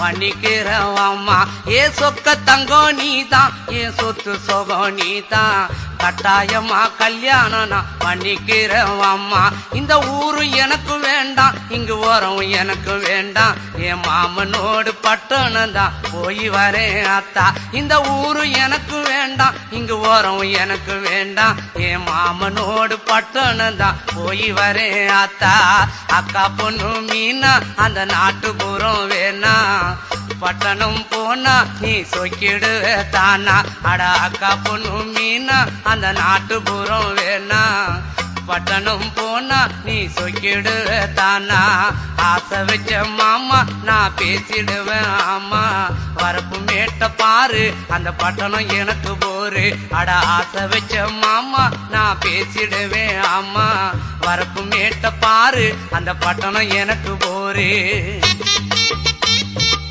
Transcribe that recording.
பண்ணிக்கிறேன் அம்மா. ஏ சொக்க தங்கம் நீதான், ஏ சொத்து சொகம் நீதான், கட்டாயமா கல்யாணம் நான் பண்ணிக்கிறேன் அம்மா. இந்த ஊரு எனக்கு வேண்டாம், இங்கு ஓரம் எனக்கு வேண்டாம், என் மாமனோடு பட்டணம் தான் போய் வரேன் அத்தா. இந்த ஊரு எனக்கு வேண்டாம், இங்கு ஓரம் எனக்கு வேண்டாம், என் மாமனோடு பட்டணம் தான் போய் வரேன் அத்தா. அக்கா பொண்ணு மீனா அந்த நாட்டுப்புறம் வேணா, பட்டணம் போனா நீ சொக்கிடுவ தானா. அட அக்கா பொண்ணு மீனா அந்த நாட்டுப்புறம் வேணா, பட்டணம் போனா நீ சொக்கிடுவ தானா. ஆசை வச்ச மாமா நான் பேசிடுவேன் ஆமா, வரப்பு மேட்ட பாரு அந்த பட்டணம் எனக்கு போரு. அட ஆசை வச்ச மாமா நான் பேசிடுவேன் ஆமா, வரப்பு மேட்ட பாரு அந்த பட்டணம் எனக்கு போரு.